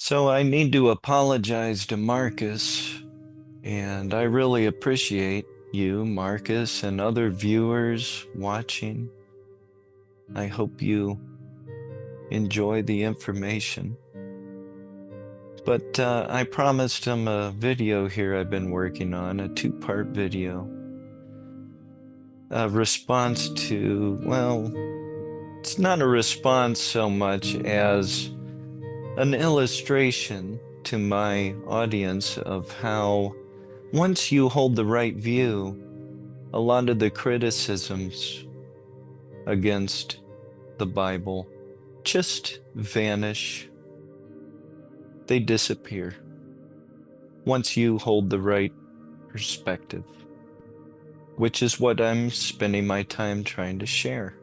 So I need to apologize to Marcus, and I really appreciate you, Marcus, and other viewers watching. I hope you enjoy the information. But I promised him a video here I've been working on, a two-part video. A response to, well, it's not a response so much as an illustration to my audience of how once you hold the right view, a lot of the criticisms against the Bible just vanish. They disappear once you hold the right perspective, which is what I'm spending my time trying to share.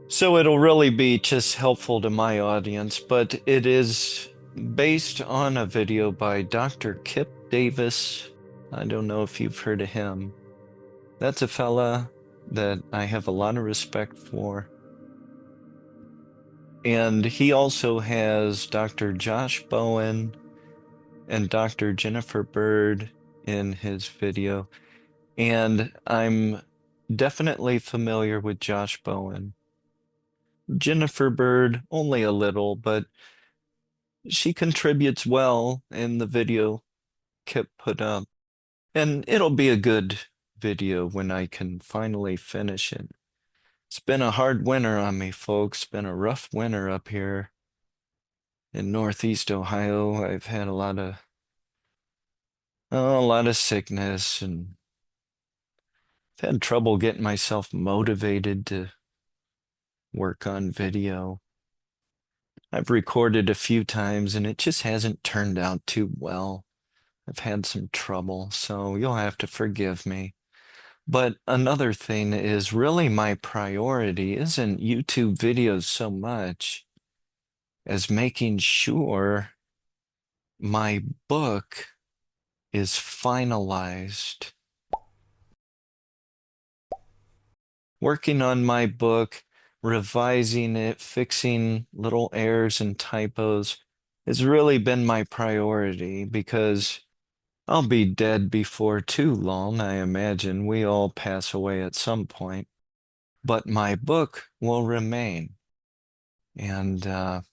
So it'll really be just helpful to my audience, but it is based on a video by Dr. Kip Davis. I don't know if you've heard of him. That's a fella that I have a lot of respect for. And he also has Dr. Josh Bowen and Dr. Jennifer Bird in his video. And I'm definitely familiar with Josh Bowen. Jennifer Bird, only a little, but she contributes well in the video Kip put up. And it'll be a good video when I can finally finish it. It's been a hard winter on me, folks. Been a rough winter up here in Northeast Ohio. I've had a lot of sickness, and I've had trouble getting myself motivated to work on video. I've recorded a few times and it just hasn't turned out too well. I've had some trouble, so you'll have to forgive me. But another thing is really my priority isn't YouTube videos so much as making sure my book is finalized. Working on my book, revising it, fixing little errors and typos has really been my priority because I'll be dead before too long, I imagine. We all pass away at some point, but my book will remain. And I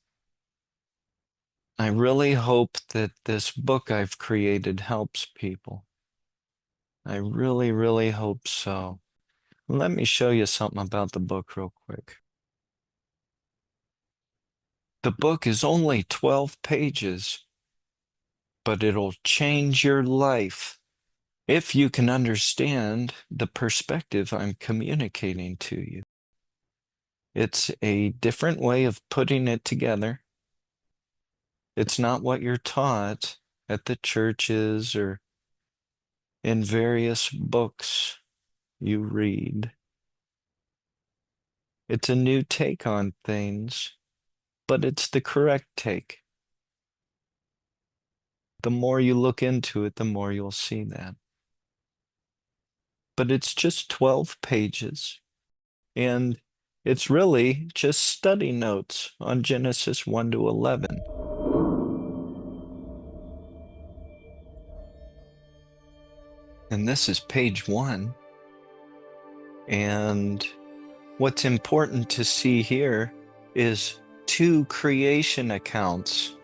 really hope that this book I've created helps people. I really, really hope so. Let me show you something about the book real quick. The book is only 12 pages, but it'll change your life if you can understand the perspective I'm communicating to you. It's a different way of putting it together. It's not what you're taught at the churches or in various books you read. It's a new take on things, but it's the correct take. The more you look into it, the more you'll see that. But it's just 12 pages, and it's really just study notes on Genesis 1 to 11. And this is page 1. And what's important to see here is 2 creation accounts.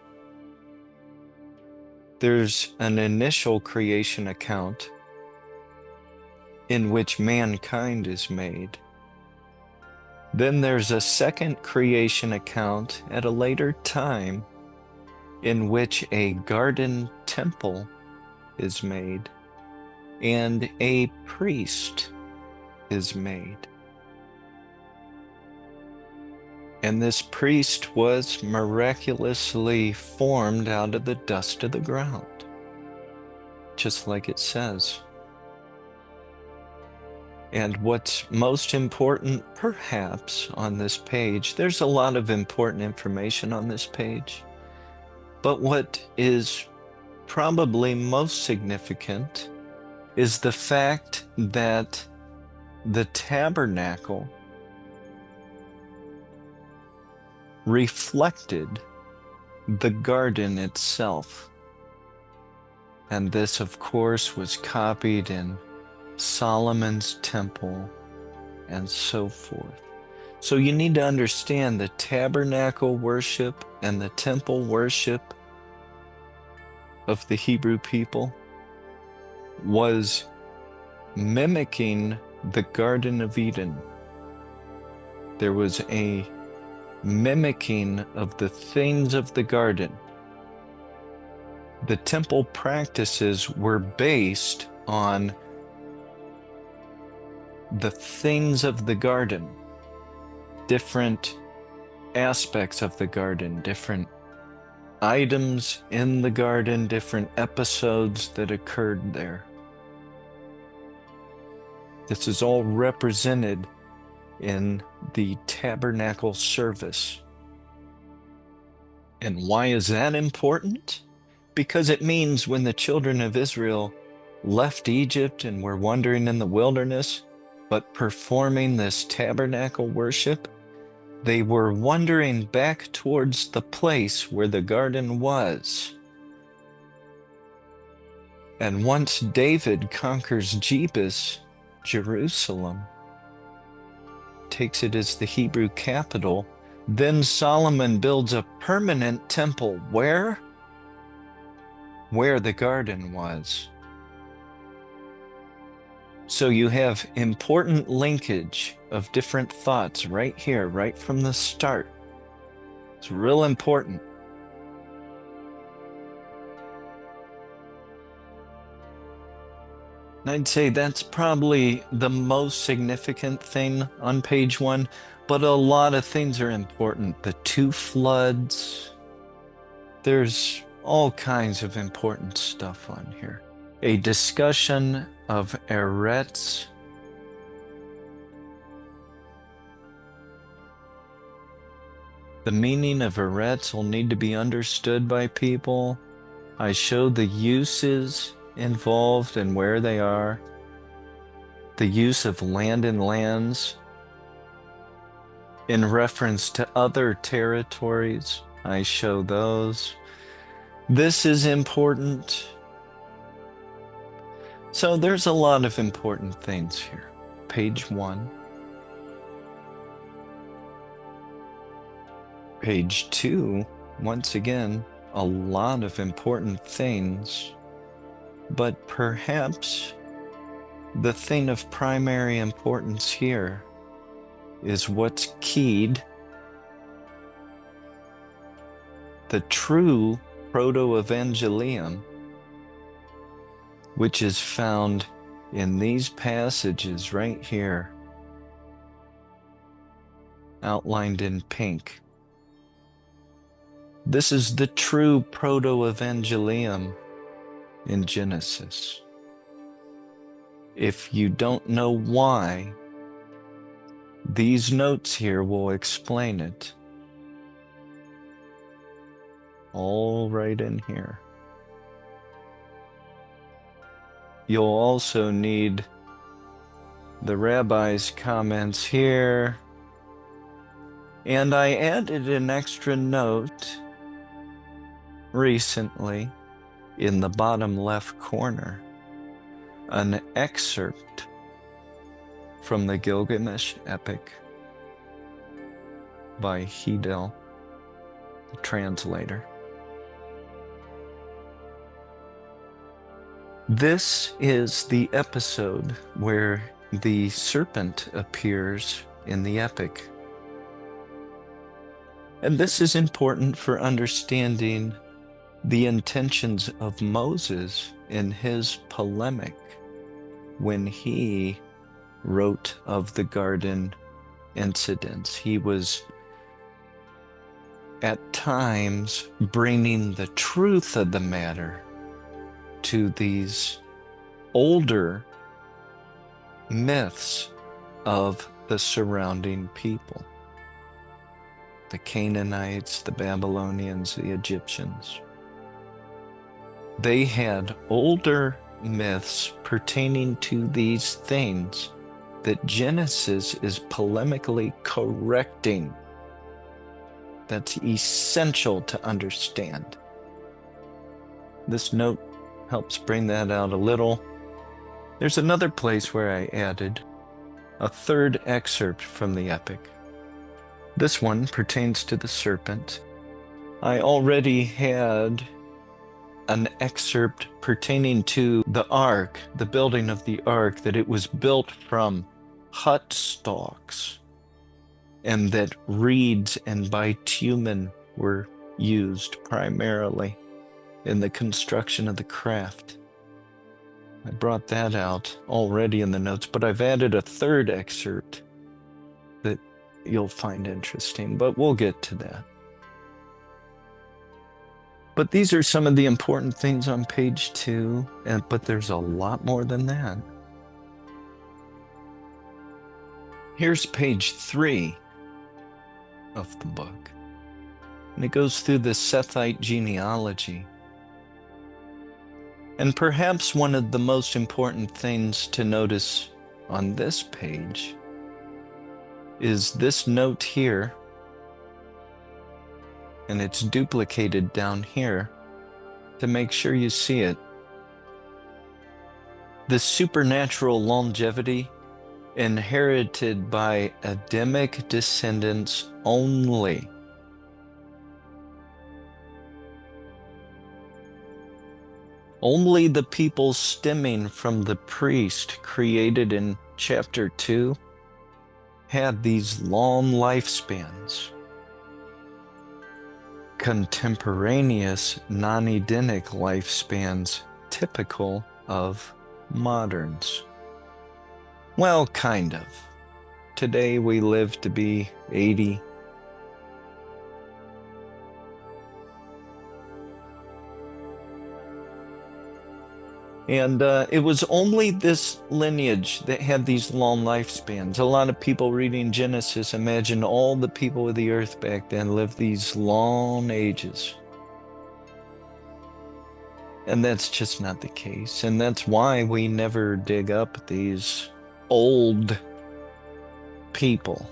There's an initial creation account in which mankind is made. Then there's a second creation account at a later time in which a garden temple is made and a priest is made. And this priest was miraculously formed out of the dust of the ground, just like it says. And what's most important, perhaps, on this page, there's a lot of important information on this page, but what is probably most significant is the fact that the tabernacle reflected the garden itself. And this, of course, was copied in Solomon's temple and so forth. So you need to understand the tabernacle worship and the temple worship of the Hebrew people was mimicking the Garden of Eden. There was a mimicking of the things of the garden. The temple practices were based on the things of the garden, different aspects of the garden, different items in the garden, different episodes that occurred there. This is all represented in the tabernacle service. And why is that important? Because it means when the children of Israel left Egypt and were wandering in the wilderness, but performing this tabernacle worship, they were wandering back towards the place where the garden was. And once David conquers Jebus, Jerusalem, takes it as the Hebrew capital, then Solomon builds a permanent temple. Where? Where the garden was. So you have important linkage of different thoughts right here, right from the start. It's real important. And I'd say that's probably the most significant thing on page 1, but a lot of things are important. The 2 floods, there's all kinds of important stuff on here. A discussion of Eretz. The meaning of Eretz will need to be understood by people. I showed the uses involved and where they are. The use of land and lands in reference to other territories. I show those. This is important. So there's a lot of important things here. Page 1. Page 2, once again, a lot of important things, but perhaps the thing of primary importance here is what's keyed. The true proto-evangelium, which is found in these passages right here, outlined in pink. This is the true proto-evangelium in Genesis. If you don't know why, these notes here will explain it. All right in here. You'll also need the rabbi's comments here. And I added an extra note recently in the bottom left corner, an excerpt from the Gilgamesh epic by Hidel, the translator. This is the episode where the serpent appears in the epic. And this is important for understanding the intentions of Moses in his polemic when he wrote of the garden incidents. He was at times bringing the truth of the matter to these older myths of the surrounding people. The Canaanites, the Babylonians, the Egyptians. They had older myths pertaining to these things that Genesis is polemically correcting. that's essential to understand. This note helps bring that out a little. There's another place where I added a third excerpt from the epic. This one pertains to the serpent. I already had an excerpt pertaining to the ark, the building of the ark, that it was built from hut stalks, and that reeds and bitumen were used primarily in the construction of the craft. I brought that out already in the notes, but I've added a third excerpt that you'll find interesting, but we'll get to that. But these are some of the important things on page 2, but there's a lot more than that. Here's page 3 of the book, and it goes through the Sethite genealogy. And perhaps one of the most important things to notice on this page is this note here, and it's duplicated down here to make sure you see it. The supernatural longevity inherited by Adamic descendants only. Only the people stemming from the priest created in chapter 2 had these long lifespans. Contemporaneous non-Edenic lifespans typical of moderns. Well, kind of. Today we live to be 80. And it was only this lineage that had these long lifespans. A lot of people reading Genesis imagine all the people of the earth back then lived these long ages. And that's just not the case. And that's why we never dig up these old people.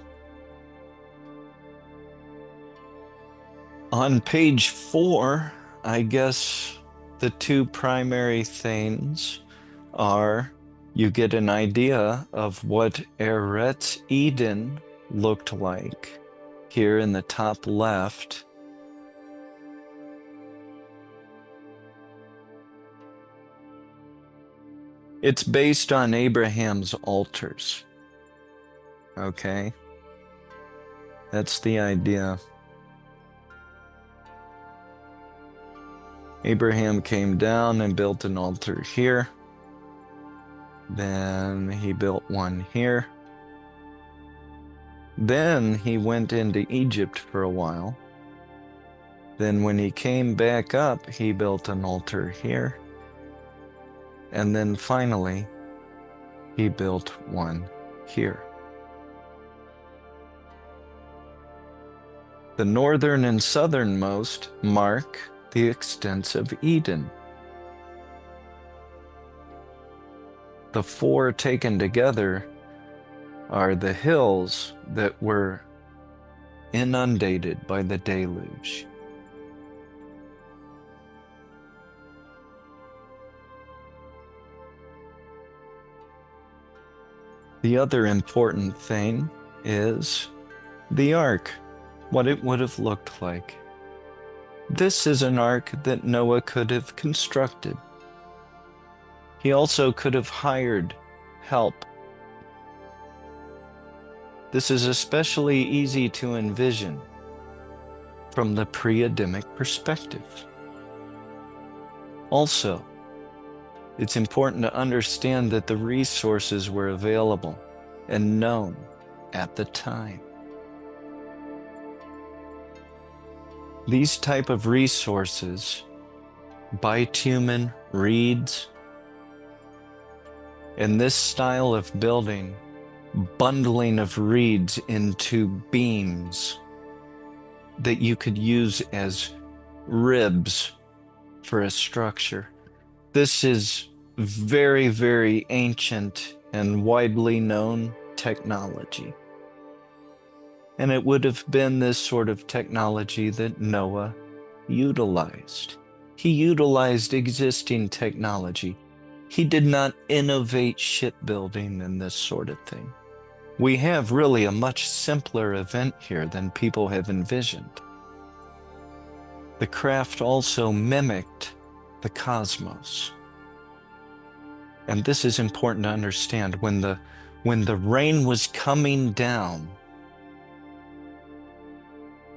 On page 4, I guess the two primary things are you get an idea of what Eretz Eden looked like here in the top left. It's based on Abraham's altars. Okay? That's the idea. Abraham came down and built an altar here. Then he built one here. Then he went into Egypt for a while. Then when he came back up, he built an altar here. And then finally, he built one here. The northern and southernmost mark the extents of Eden. The four taken together are the hills that were inundated by the deluge. The other important thing is the ark, what it would have looked like. This is an ark that Noah could have constructed. He also could have hired help. This is especially easy to envision from the pre-Adamic perspective. Also, it's important to understand that the resources were available and known at the time. These type of resources, bitumen, reeds, and this style of building, bundling of reeds into beams that you could use as ribs for a structure. This is very, very ancient and widely known technology. And it would have been this sort of technology that Noah utilized. He utilized existing technology. He did not innovate shipbuilding and this sort of thing. We have really a much simpler event here than people have envisioned. The craft also mimicked the cosmos. And this is important to understand. When the rain was coming down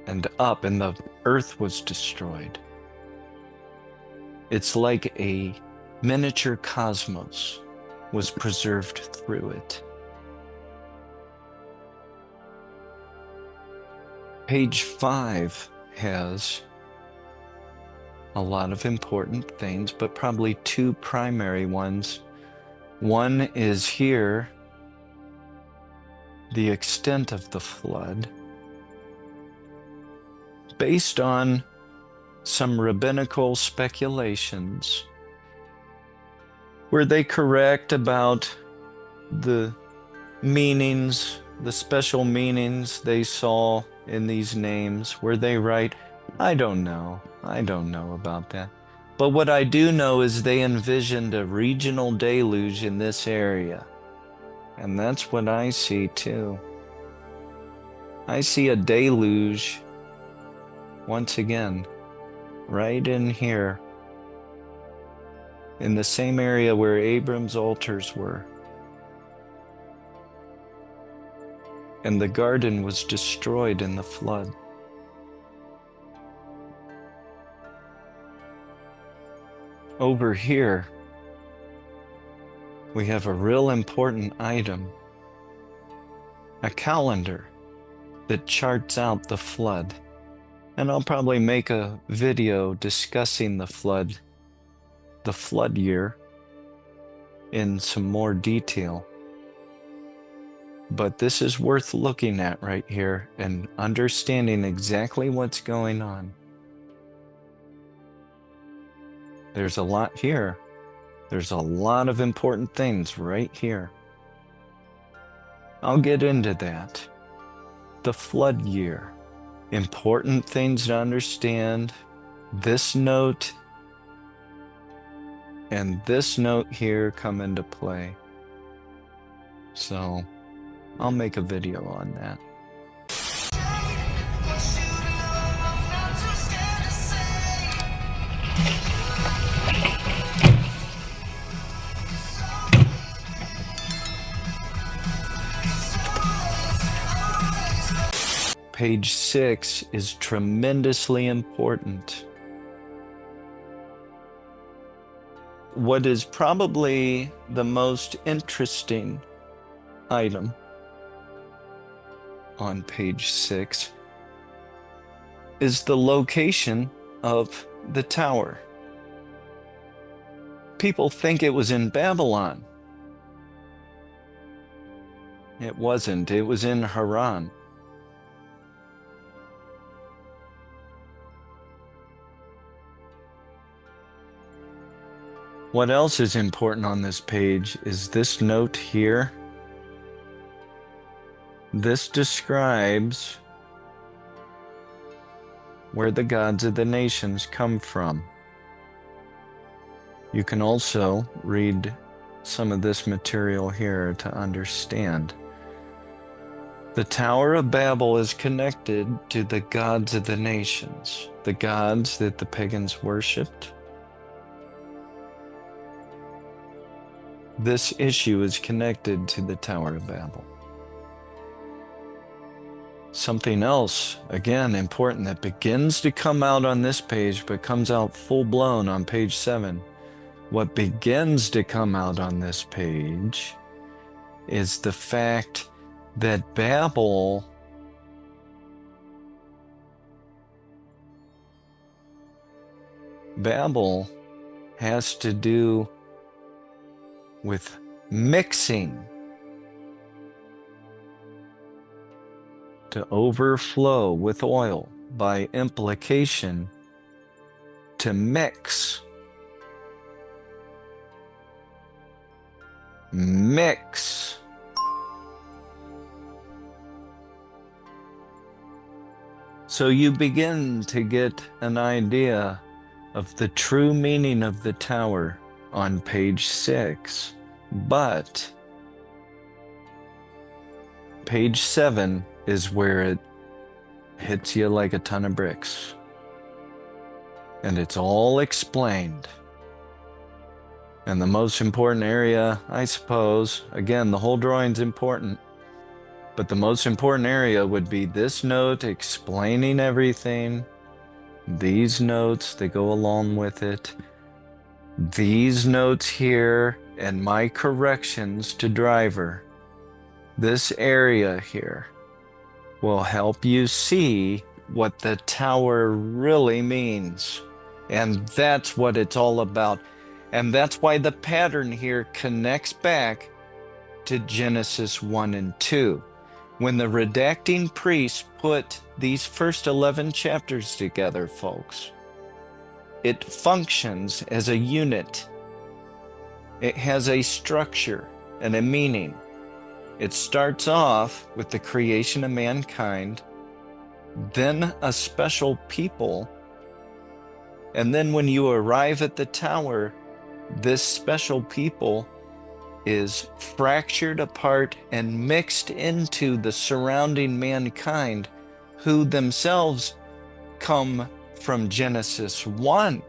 and up and the earth was destroyed, it's like a miniature cosmos was preserved through it. Page 5 has a lot of important things, but probably two primary ones. One is here, the extent of the flood, based on some rabbinical speculations. Were they correct about the meanings, the special meanings they saw in these names? Were they right? I don't know. I don't know about that. But what I do know is they envisioned a regional deluge in this area. And that's what I see too. I see a deluge, once again, right in here, in the same area where Abram's altars were. And the garden was destroyed in the flood. Over here, we have a real important item, a calendar that charts out the flood. And I'll probably make a video discussing the flood year, in some more detail. But this is worth looking at right here and understanding exactly what's going on. There's a lot here. There's a lot of important things right here. I'll get into that. The flood year. Important things to understand. This note and this note here come into play. So I'll make a video on that. Page 6 is tremendously important. What is probably the most interesting item on page 6 is the location of the tower. People think it was in Babylon. It wasn't. It was in Haran. What else is important on this page is this note here. This describes where the gods of the nations come from. You can also read some of this material here to understand. The Tower of Babel is connected to the gods of the nations, the gods that the pagans worshipped. This issue is connected to the Tower of Babel. Something else, again, important that begins to come out on this page, but comes out full-blown on page 7. What begins to come out on this page is the fact that Babel has to do with mixing, to overflow with oil, by implication, to mix. So you begin to get an idea of the true meaning of the tower on page 6. But page 7 is where it hits you like a ton of bricks. And it's all explained. And the most important area, I suppose, again, the whole drawing's important, but the most important area would be this note explaining everything, these notes that go along with it, these notes here, and my corrections to driver. This area here will help you see what the tower really means. And that's what it's all about. And that's why the pattern here connects back to Genesis 1 and 2. When the redacting priests put these first 11 chapters together, folks, it functions as a unit. It has a structure and a meaning. It starts off with the creation of mankind, then a special people, and then when you arrive at the tower, this special people is fractured apart and mixed into the surrounding mankind, who themselves come from Genesis 1,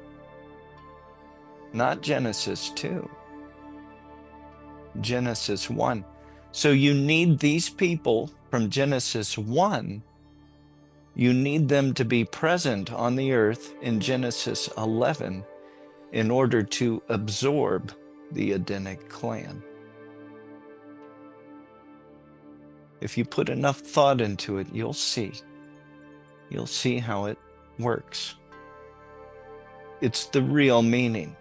not Genesis 2. Genesis 1. So you need these people from Genesis 1. You need them to be present on the earth in Genesis 11 in order to absorb the Edenic clan. If you put enough thought into it, you'll see. You'll see how it works. It's the real meaning.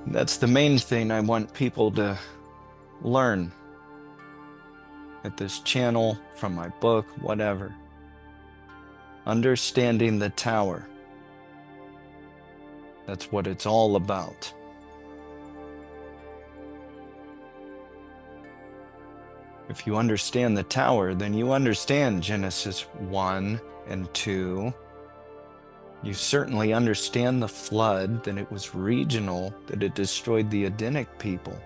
That's the main thing I want people to learn at this channel, from my book, whatever. Understanding the tower. That's what it's all about. If you understand the tower, then you understand Genesis 1 and 2. You certainly understand the flood, that it was regional, that it destroyed the Edenic people.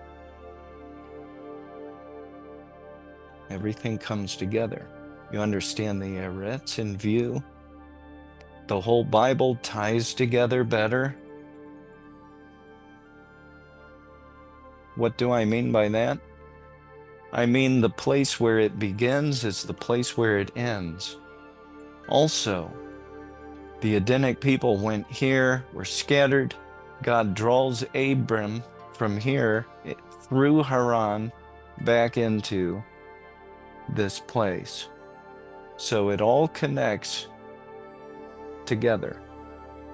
Everything comes together. You understand the Eretz in view. The whole Bible ties together better. What do I mean by that? I mean the place where it begins is the place where it ends. Also, the Edenic people went here, were scattered. God draws Abram from here through Haran back into this place. So it all connects together.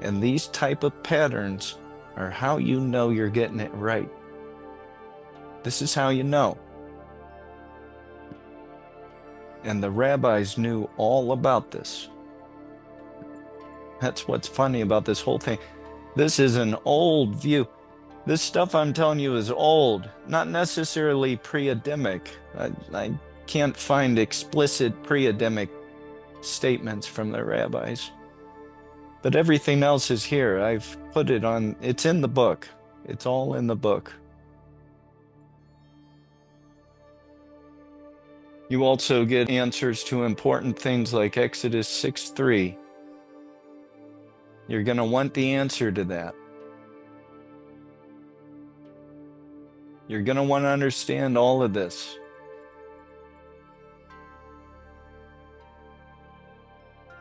And these type of patterns are how you know you're getting it right. This is how you know. And the rabbis knew all about this. That's what's funny about this whole thing. This is an old view. This stuff I'm telling you is old, not necessarily pre-Adamic. I can't find explicit pre-Adamic statements from the rabbis. But everything else is here. I've put it on, it's in the book. It's all in the book. You also get answers to important things like Exodus 6:3. You're going to want the answer to that. You're going to want to understand all of this.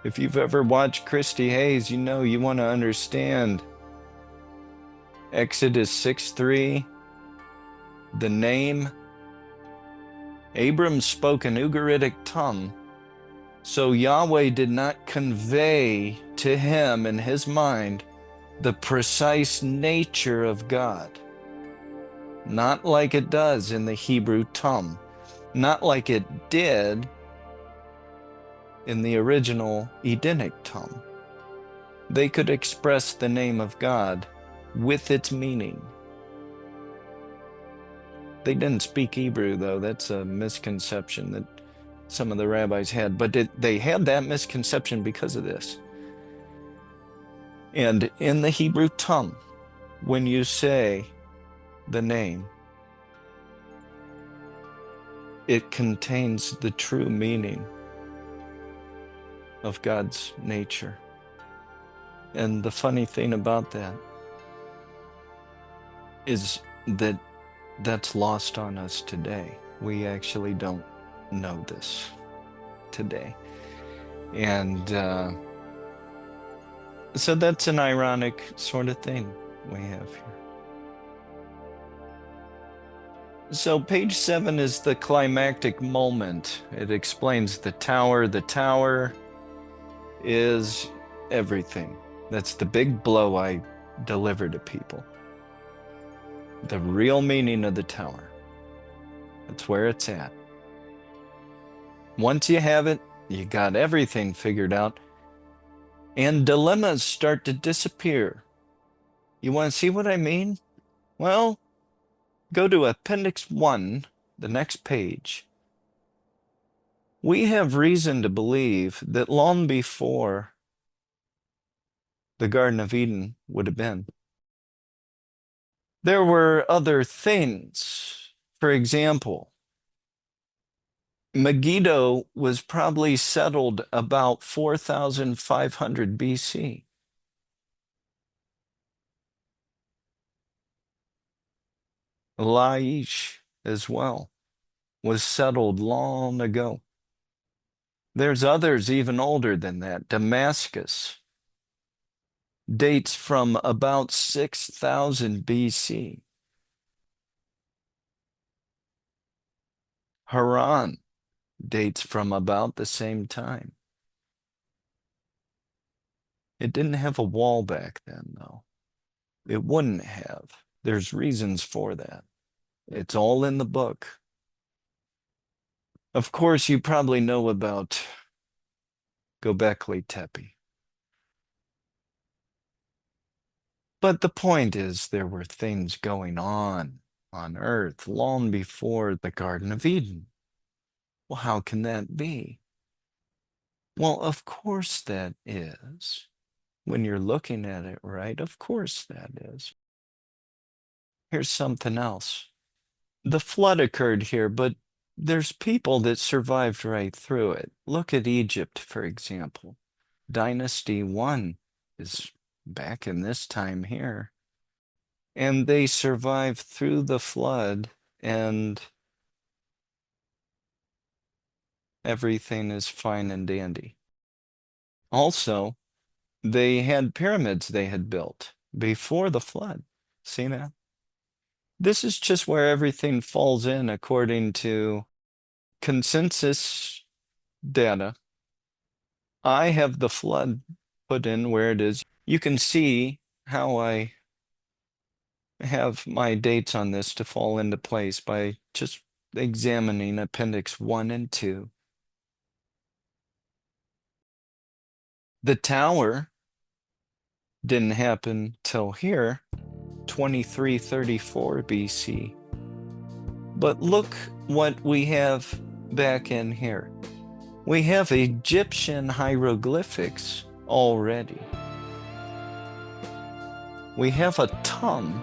If you've ever watched Christy Hayes, you know you want to understand Exodus 6:3, the name. Abram spoke an Ugaritic tongue, so Yahweh did not convey to him in his mind the precise nature of God. Not like it does in the Hebrew tongue, not like it did in the original Edenic tongue. They could express the name of God with its meaning. They didn't speak Hebrew, though. That's a misconception, that some of the rabbis had, but they had that misconception because of this. And in the Hebrew tongue, when you say the name, it contains the true meaning of God's nature. And the funny thing about that is that that's lost on us today. We actually don't know this today. And so that's an ironic sort of thing we have here. So page 7 is the climactic moment. It explains the tower. The tower is everything. That's the big blow I deliver to people. The real meaning of the tower. That's where it's at. Once you have it, you got everything figured out, and dilemmas start to disappear. You want to see what I mean? Well, go to Appendix 1, the next page. We have reason to believe that long before the Garden of Eden would have been, there were other things. For example, Megiddo was probably settled about 4,500 BC. Laish as well was settled long ago. There's others even older than that. Damascus dates from about 6,000 BC. Haran dates from about the same time. It didn't have a wall back then, though. It wouldn't have. There's reasons for that. It's all in the book. Of course, you probably know about Göbekli Tepe. But the point is, there were things going on Earth long before the Garden of Eden. Well, how can that be? Well, of course that is. When you're looking at it, right? Of course that is. Here's something else. The flood occurred here, but there's people that survived right through it. Look at Egypt, for example. Dynasty 1 is back in this time here. And they survived through the flood, and everything is fine and dandy. Also, they had pyramids they had built before the flood. See that? This is just where everything falls in according to consensus data. I have the flood put in where it is. You can see how I have my dates on this to fall into place by just examining Appendix 1 and 2. The tower didn't happen till here, 2334 BC. But look what we have back in here. We have Egyptian hieroglyphics already. We have a tongue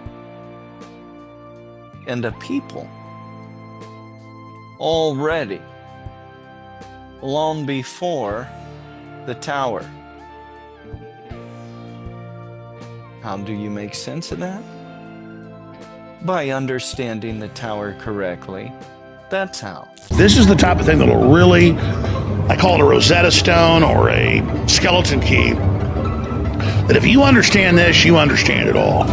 and a people already, long before the tower. How do you make sense of that? By understanding the tower correctly. That's how. This is the type of thing that'll really, I call it a Rosetta Stone or a skeleton key, that if you understand this, you understand it all.